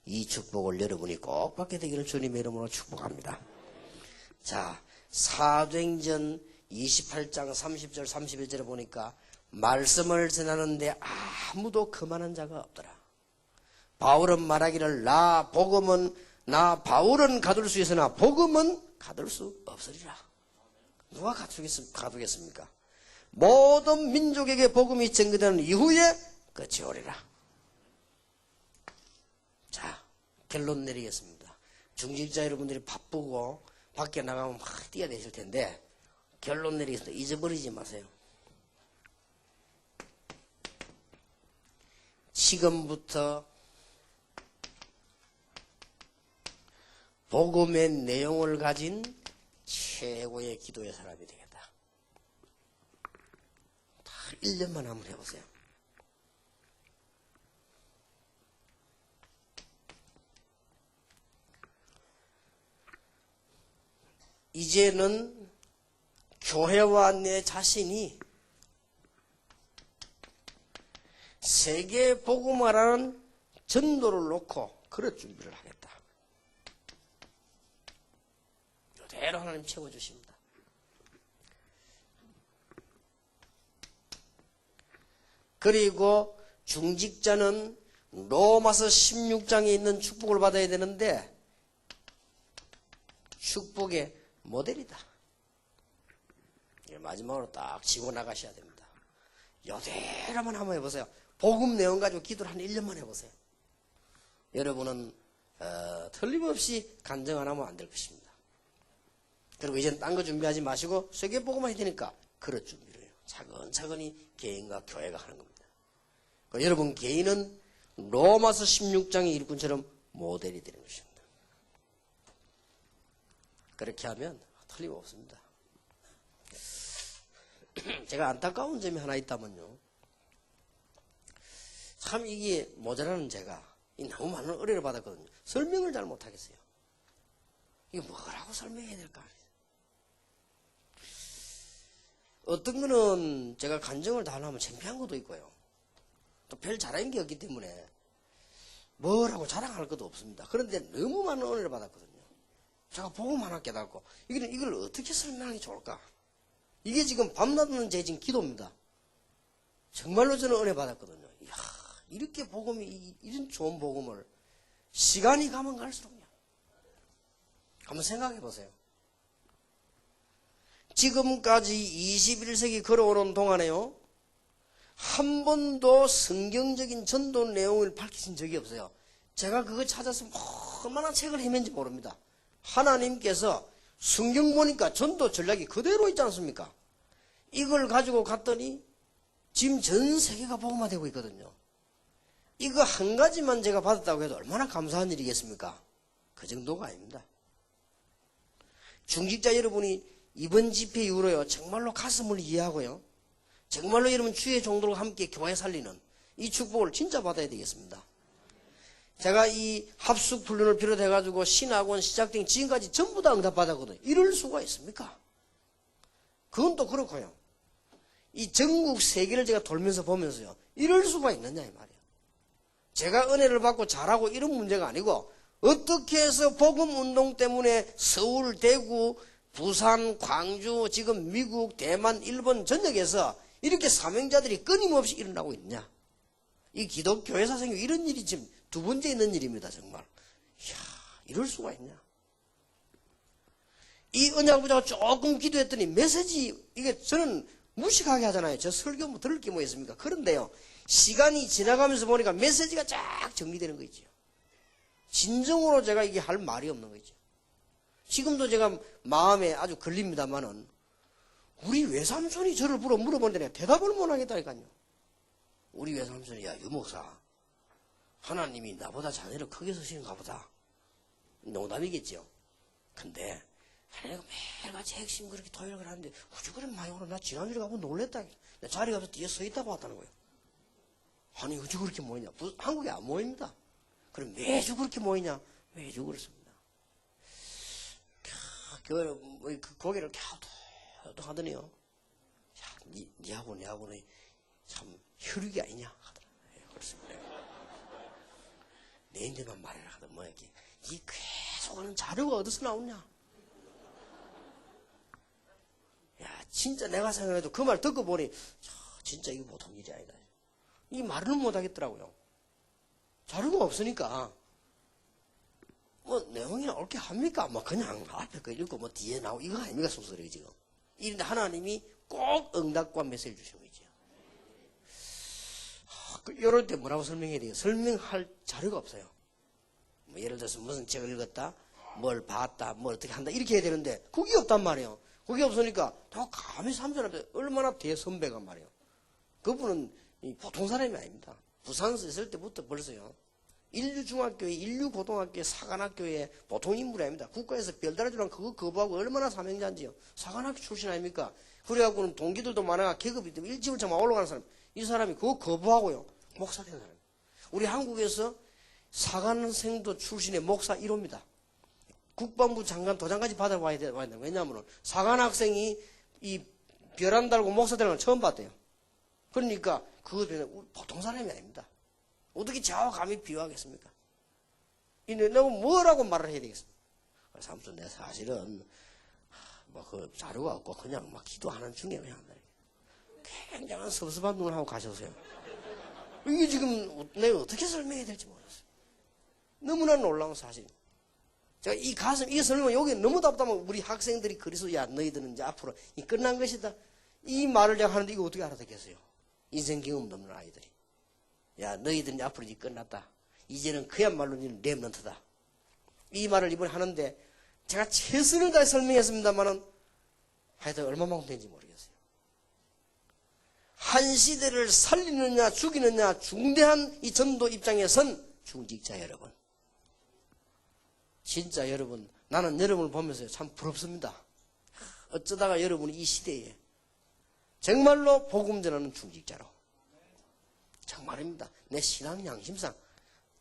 이 축복을 여러분이 꼭 받게 되기를 주님의 이름으로 축복합니다. 자, 사도행전 28장 30절 31절에 보니까 말씀을 전하는데 아무도 그만한 자가 없더라. 바울은 말하기를 나 바울은 가둘 수 있으나 복음은 가둘 수 없으리라. 누가 가두겠습니까? 모든 민족에게 복음이 전개되는 이후에 끝이 오리라. 자, 결론 내리겠습니다. 중직자 여러분들이 바쁘고 밖에 나가면 막 뛰어대실 텐데 결론 내리겠습니다. 잊어버리지 마세요. 지금부터 복음의 내용을 가진 최고의 기도의 사람이 되겠다. 다 1년만 한번 해보세요. 이제는 교회와 내 자신이 세계 복음화라는 전도를 놓고 그럴 준비를 하겠다. 이대로 하나님 채워주십니다. 그리고 중직자는 로마서 16장에 있는 축복을 받아야 되는데 축복의 모델이다. 마지막으로 딱 지고 나가셔야 됩니다. 이대로만 한번 해보세요. 복음 내용 가지고 기도를 한 1년만 해보세요. 여러분은 틀림없이 간증 안 하면 안 될 것입니다. 그리고 이제는 딴 거 준비하지 마시고 세계 복음만 해야 되니까 그럴 준비를 해요. 차근차근히 개인과 교회가 하는 겁니다. 그러니까 여러분 개인은 로마서 16장의 일꾼처럼 모델이 되는 것입니다. 그렇게 하면 틀림없습니다. 제가 안타까운 점이 하나 있다면요. 참 이게 모자라는 제가 너무 많은 의뢰를 받았거든요. 설명을 잘 못하겠어요. 이게 뭐라고 설명해야 될까? 어떤 거는 제가 간증을 다 하려면 창피한 것도 있고요. 또 별 잘한 게 없기 때문에 뭐라고 자랑할 것도 없습니다. 그런데 너무 많은 은혜를 받았거든요. 제가 복음 하나 깨닫고 이걸 어떻게 설명하기 좋을까? 이게 지금 밤낮없는 제 지금 기도입니다. 정말로 저는 은혜 받았거든요. 이야, 이렇게 복음이 이런 좋은 복음을 시간이 가면 갈수록요. 한번 생각해 보세요. 지금까지 21세기 걸어오는 동안에요. 한 번도 성경적인 전도 내용을 밝히신 적이 없어요. 제가 그거 찾아서 얼마나 책을 헤맨지 모릅니다. 하나님께서 성경 보니까 전도 전략이 그대로 있지 않습니까? 이걸 가지고 갔더니 지금 전 세계가 복음화되고 있거든요. 이거 한 가지만 제가 받았다고 해도 얼마나 감사한 일이겠습니까? 그 정도가 아닙니다. 중직자 여러분이 이번 집회 이후로요, 정말로 가슴을 이해하고요, 정말로 여러분 주의 종들과 함께 교회 살리는 이 축복을 진짜 받아야 되겠습니다. 제가 이 합숙 훈련을 비롯해가지고 신학원 시작된 지금까지 전부 다 응답받았거든요. 이럴 수가 있습니까? 그건 또 그렇고요. 이 전국 세계를 제가 돌면서 보면서요, 이럴 수가 있느냐 이 말이에요. 제가 은혜를 받고 잘하고 이런 문제가 아니고 어떻게 해서 복음운동 때문에 서울, 대구, 부산, 광주, 지금 미국, 대만, 일본 전역에서 이렇게 사명자들이 끊임없이 일어나고 있냐. 이 기독교회 사생이 이런 일이 지금 두 번째 있는 일입니다. 정말. 이야, 이럴 수가 있냐. 이 언약부자가 조금 기도했더니 메시지, 이게 저는 무식하게 하잖아요. 저 설교 뭐 들을 게 뭐 있습니까? 그런데요, 시간이 지나가면서 보니까 메시지가 쫙 정리되는 거 있죠. 진정으로 제가 이게 할 말이 없는 거 있죠. 지금도 제가 마음에 아주 걸립니다만은 우리 외삼촌이 저를 물어보는데 내가 대답을 못 하겠다니까요. 우리 외삼촌이, 야, 유목사, 하나님이 나보다 자네를 크게 쓰시는가 보다. 농담이겠죠. 근데 내가 매일같이 핵심 그렇게 토요일을 하는데 어찌 그래 많이 오나? 나 지난주에 가고 놀랬다. 내 자리가 없어 뒤에 서 있다고 왔다는 거예요. 아니 어찌 그렇게 모이냐. 한국에 안 모입니다. 그럼 매주 그렇게 모이냐. 매주 그렇습니다. 그 고개를 갸우뚱 하더니요, 야, 니하고 내하고는 참 혈육이 아니냐 하더라. 그렇습니다. 내인데만 말해라 하더라. 뭐 이렇게 이 계속 하는 자료가 어디서 나오냐. 야, 진짜 내가 생각해도 그 말 듣고 보니 진짜 이거 보통 일이 아니다. 이 말을 못 하겠더라고요. 자료가 없으니까 뭐 내용이 옳게 합니까? 뭐 그냥 앞에 거 읽고 뭐 뒤에 나오고 이거 아닙니까? 속설이 지금. 이런데 하나님이 꼭 응답과 메시지를 주신 거죠. 이럴 때 뭐라고 설명해야 돼요? 설명할 자료가 없어요. 뭐 예를 들어서 무슨 책을 읽었다, 뭘 봤다, 뭘 어떻게 한다 이렇게 해야 되는데 그게 없단 말이에요. 그게 없으니까 다 감히 삼촌한테 얼마나 대선배가 말이에요. 그분은 보통 사람이 아닙니다. 부산서 있을 때부터 벌써요, 인류중학교에, 인류고등학교에, 사관학교에 보통 인물이 아닙니다. 국가에서 별 달아주랑 그거 거부하고 얼마나 사명자인지요. 사관학교 출신 아닙니까? 그래갖고는 동기들도 많아 계급이 일집을 참 올라가는 사람. 이 사람이 그거 거부하고요, 목사 된 사람. 우리 한국에서 사관생도 출신의 목사 1호입니다. 국방부 장관 도장까지 받아와야 돼. 왜냐하면 사관학생이 이 별 안 달고 목사 되는 걸 처음 봤대요. 그러니까 그거 보통 사람이 아닙니다. 어떻게 저와 감히 비유하겠습니까? 내가 뭐라고 말을 해야 되겠습니까? 삼촌, 내 사실은 뭐 그 자료가 없고 그냥 막 기도하는 중에 그냥 굉장한 섭섭한 눈을 하고 가셨어요. 이게 지금 내가 어떻게 설명해야 될지 모르겠어요. 너무나 놀라운 사실. 제가 이 가슴, 이 설명, 여기 너무 답답하면 우리 학생들이 그래서, 야, 너희들은 이제 앞으로 이 끝난 것이다. 이 말을 제가 하는데 이거 어떻게 알아듣겠어요? 인생 경험도 없는 아이들이. 야, 너희들은 앞으로 이제 끝났다. 이제는 그야말로 너희는 렘넌트다. 이 말을 이번에 하는데 제가 최선을 다해 설명했습니다만은 하여튼 얼마만큼 된지 모르겠어요. 한 시대를 살리느냐 죽이느냐 중대한 이 전도 입장에 선 중직자 여러분. 진짜 여러분, 나는 여러분을 보면서 참 부럽습니다. 어쩌다가 여러분이 이 시대에 정말로 복음 전하는 중직자로. 정말입니다. 내 신앙 양심상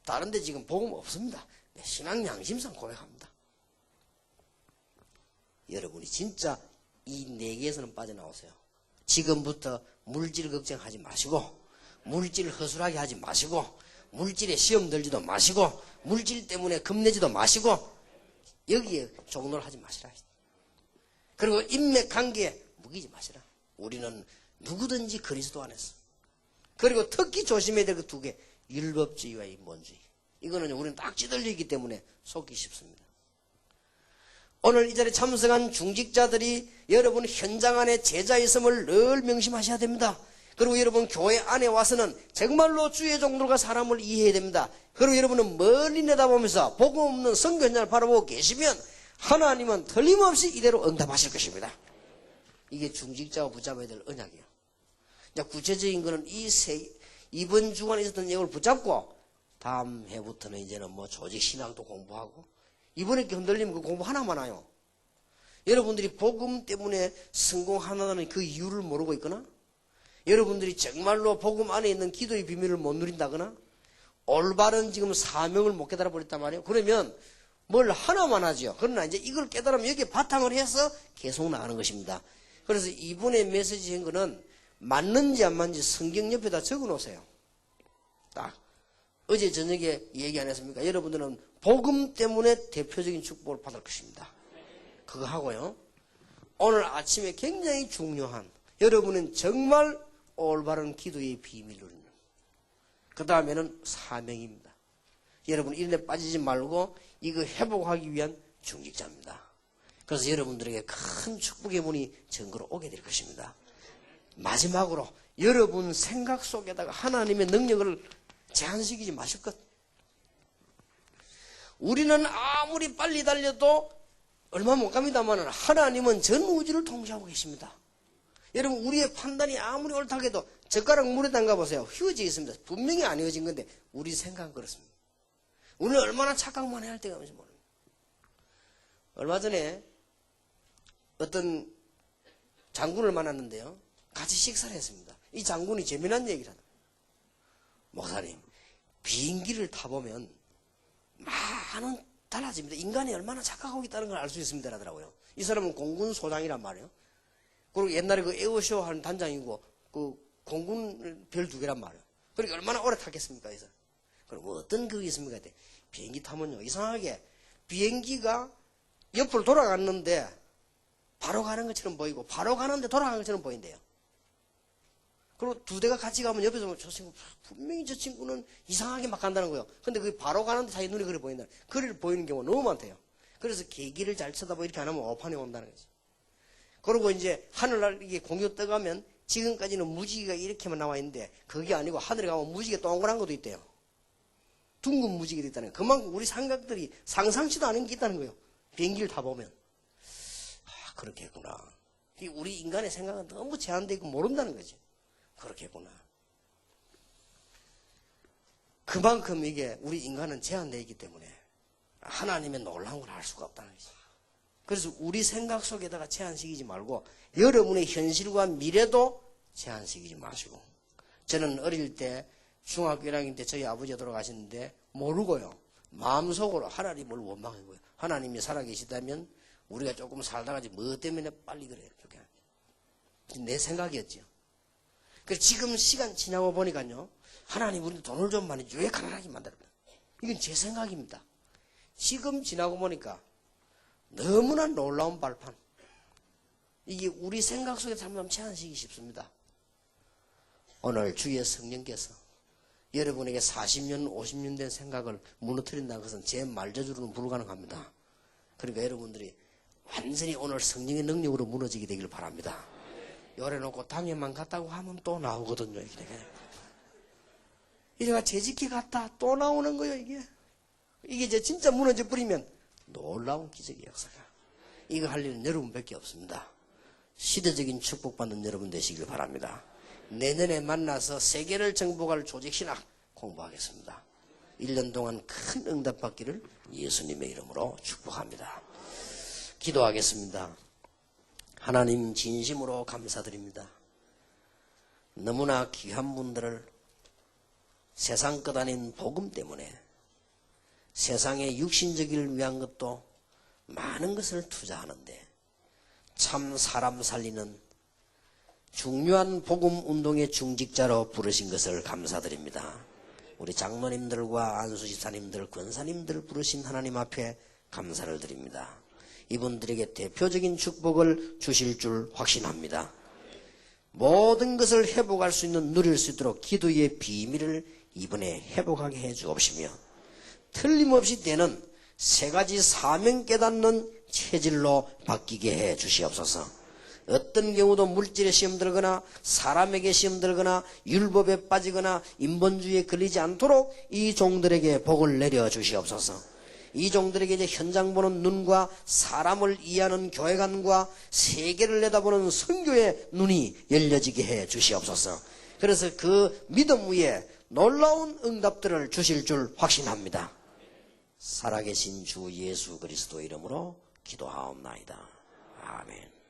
다른 데 지금 복음 없습니다. 내 신앙 양심상 고백합니다. 여러분이 진짜 이 네 개에서는 빠져나오세요. 지금부터 물질 걱정하지 마시고, 물질 허술하게 하지 마시고, 물질에 시험 들지도 마시고, 물질 때문에 겁내지도 마시고, 여기에 종로를 하지 마시라. 그리고 인맥 관계에 묵이지 마시라. 우리는 누구든지 그리스도 안에서. 그리고 특히 조심해야 될 그 두 개, 율법주의와 인본주의. 이거는 우리는 딱 찌들리기 때문에 속기 쉽습니다. 오늘 이 자리에 참석한 중직자들이 여러분 현장 안에 제자 있음을 늘 명심하셔야 됩니다. 그리고 여러분 교회 안에 와서는 정말로 주의 종들과 사람을 이해해야 됩니다. 그리고 여러분은 멀리 내다보면서 복음 없는 선교 현장을 바라보고 계시면 하나님은 틀림없이 이대로 응답하실 것입니다. 이게 중직자가 붙잡아야 될 언약이에요. 이제 구체적인 거는 이번 주간에 있었던 내용을 붙잡고 다음 해부터는 이제는 뭐 조직 신학도 공부하고, 이번에 이렇게 흔들리면 그 공부 하나만 와요. 여러분들이 복음 때문에 성공하는 그 이유를 모르고 있거나, 여러분들이 정말로 복음 안에 있는 기도의 비밀을 못 누린다거나, 올바른 지금 사명을 못 깨달아 버렸단 말이에요. 그러면 뭘 하나만 하죠. 그러나 이제 이걸 깨달으면 여기에 바탕을 해서 계속 나가는 것입니다. 그래서 이번에 메시지인 거는 맞는지 안 맞는지 성경 옆에다 적어 놓으세요. 딱. 어제 저녁에 얘기 안 했습니까? 여러분들은 복음 때문에 대표적인 축복을 받을 것입니다. 그거 하고요. 오늘 아침에 굉장히 중요한, 여러분은 정말 올바른 기도의 비밀을, 그 다음에는 사명입니다. 여러분 이런데 빠지지 말고 이거 회복하기 위한 중직자입니다. 그래서 여러분들에게 큰 축복의 문이 전거로 오게 될 것입니다. 마지막으로 여러분 생각 속에다가 하나님의 능력을 제한시키지 마실 것. 우리는 아무리 빨리 달려도 얼마 못 갑니다만 하나님은 전 우주를 통치하고 계십니다. 여러분 우리의 판단이 아무리 옳다고 해도 젓가락 물에 담가 보세요. 휘어져 있습니다. 분명히 안 휘어진 건데 우리 생각은 그렇습니다. 우리는 얼마나 착각만 해야 할 때가 있는지 모릅니다. 얼마 전에 어떤 장군을 만났는데요. 같이 식사를 했습니다. 이 장군이 재미난 얘기를 하더라고요. 목사님, 비행기를 타보면 많은 달라집니다. 인간이 얼마나 착각하고 있다는 걸 알 수 있습니다. 하더라고요. 이 사람은 공군 소장이란 말이에요. 그리고 옛날에 그 에어쇼 하는 단장이고 그 공군 별 2개란 말이에요. 그러니까 얼마나 오래 탔겠습니까? 이 사람. 그럼 어떤 그게 있습니까? 비행기 타면요. 이상하게 비행기가 옆으로 돌아갔는데 바로 가는 것처럼 보이고 바로 가는데 돌아가는 것처럼 보인대요. 그리고 2대가 같이 가면 옆에서 보면 저 친구 분명히 저 친구는 이상하게 막 간다는 거예요. 근데 그 바로 가는데 자기 눈에 그래 보인다. 그래 보이는 경우가 너무 많대요. 그래서 계기를 잘 쳐다보고 이렇게 안 하면 오판에 온다는 거지. 그리고 이제 하늘날 이게 공유 떠가면 지금까지는 무지개가 이렇게만 나와 있는데 그게 아니고 하늘에 가면 무지개 동그란 것도 있대요. 둥근 무지개도 있다는 거예요. 그만큼 우리 생각들이 상상치도 않은 게 있다는 거예요. 비행기를 타보면. 아, 그렇겠구나. 우리 인간의 생각은 너무 제한되어 있고 모른다는 거지. 그렇겠구나. 그만큼 이게 우리 인간은 제한되어 있기 때문에 하나님의 놀라운 걸 알 수가 없다는 거지. 그래서 우리 생각 속에다가 제한시키지 말고 여러분의 현실과 미래도 제한시키지 마시고. 저는 어릴 때 중학교 1학년 때 저희 아버지가 돌아가셨는데 모르고요. 마음속으로 하나님을 원망하고요. 하나님이 살아계시다면 우리가 조금 살다가 뭐 때문에 빨리 그래요. 내 생각이었죠. 그래서 지금 시간 지나고 보니까요. 하나님 우리 돈을 좀 많이 왜 가난하게 만들어요. 이건 제 생각입니다. 지금 지나고 보니까 너무나 놀라운 발판. 이게 우리 생각 속에 잘못하면 제한시키기 쉽습니다. 오늘 주의 성령께서 여러분에게 40년, 50년 된 생각을 무너뜨린다는 것은 제 말저주로는 불가능합니다. 그러니까 여러분들이 완전히 오늘 성령의 능력으로 무너지게 되길 바랍니다. 열어놓고 당에만 갔다고 하면 또 나오거든요. 이래가 재직기 갔다 또 나오는 거예요. 이게 이제 진짜 무너져 버리면 놀라운 기적의 역사가. 이거 할 일은 여러분밖에 없습니다. 시대적인 축복받는 여러분 되시길 바랍니다. 내년에 만나서 세계를 정복할 조직신학 공부하겠습니다. 1년 동안 큰 응답받기를 예수님의 이름으로 축복합니다. 기도하겠습니다. 하나님 진심으로 감사드립니다. 너무나 귀한 분들을 세상 것 아닌 복음 때문에 세상의 육신적일 위한 것도 많은 것을 투자하는데 참 사람 살리는 중요한 복음 운동의 중직자로 부르신 것을 감사드립니다. 우리 장로님들과 안수집사님들, 권사님들 부르신 하나님 앞에 감사를 드립니다. 이분들에게 대표적인 축복을 주실 줄 확신합니다. 모든 것을 회복할 수 있는 누릴 수 있도록 기도의 비밀을 이번에 회복하게 해 주옵시며 틀림없이 되는 세 가지 사명 깨닫는 체질로 바뀌게 해 주시옵소서. 어떤 경우도 물질에 시험 들거나 사람에게 시험 들거나 율법에 빠지거나 인본주의에 걸리지 않도록 이 종들에게 복을 내려 주시옵소서. 이 종들에게 이제 현장 보는 눈과 사람을 이해하는 교회관과 세계를 내다보는 선교의 눈이 열려지게 해 주시옵소서. 그래서 그 믿음 위에 놀라운 응답들을 주실 줄 확신합니다. 살아계신 주 예수 그리스도 이름으로 기도하옵나이다. 아멘.